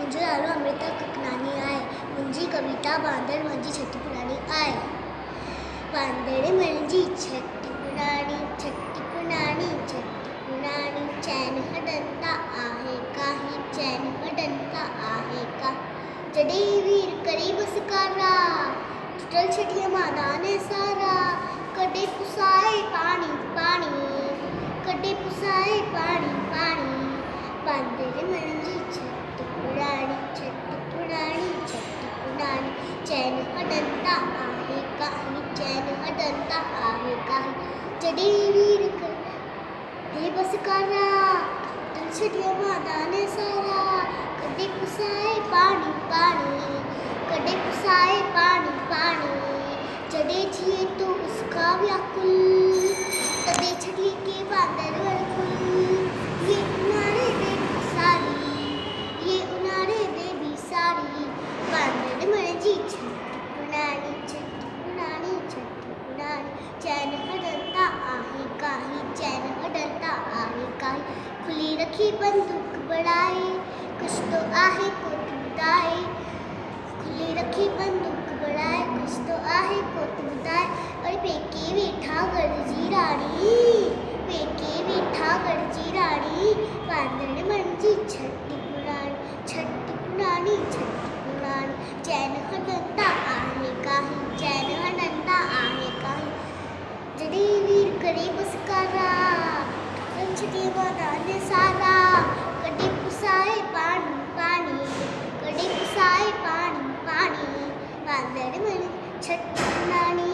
मुंहिंजो नालो अमृता ककनानी आहे। मुंहिंजी कविता बांदर मुंहिंजी छठी पुराणी आहे। बांदर मुंहिंजी छठी पुराणी, छठी पुराणी, छठी पुराणी, चैन हटंदा आहे काही, चैन हटंदा आहे का। जॾहिं वीर करे बसकारा, टुटल छठिया मादाने सारा, कॾहिं पुसाए पाणी पाणी, कॾहिं पुसाए पाणी पाणी। बांदर मुंहिंजी छठी पुराणी, छठी पुराणी, छठी पुराणी, चैन हटंदा आहे काही, चैन हटंदा आहे काही। जॾहिं वीर करे बसकारा, टुटल छठिया मादाने सारा, कॾहिं पुसाए पाणी पाणी, कॾहिं पुसाए पाणी पाणी। जॾहिं थिए तो उसका व्याकुल, तॾहिं छठी के बांदर वरकुल। ये उन्हारे बेबी सारी, ये उन्हारे बेबी सारी। बांदर मुंहिंजी छठी पुराणी, छठी पुराणी, छठी पुराणी, चैन हटंदा आहे काही, चैन हटंदा आहे काही। खुली रखी बंदूक बढ़ाए, कुछ तो आहे कोट बुधाए। खुली रखी बंदूक बढ़ाए, कुछ तो आहे कोट बुधाए। और पेके वेठा गरजी राणी, पेके वेठा गरजी राणी। बांदर मुंहिंजी छठी पुराणी, छठी पुराणी, छठी पुराणी, चैन हटंदा आहे काही, चैन हटंदा आहे काही। जॾहिं वीर करे बसकारा, टुटल छठिया मादाने सारा, कॾहिं पुसाए पाणी पाणी, कॾहिं पुसाए पाणी पाणी। बांदर मुंहिंजी छठी पुराणी।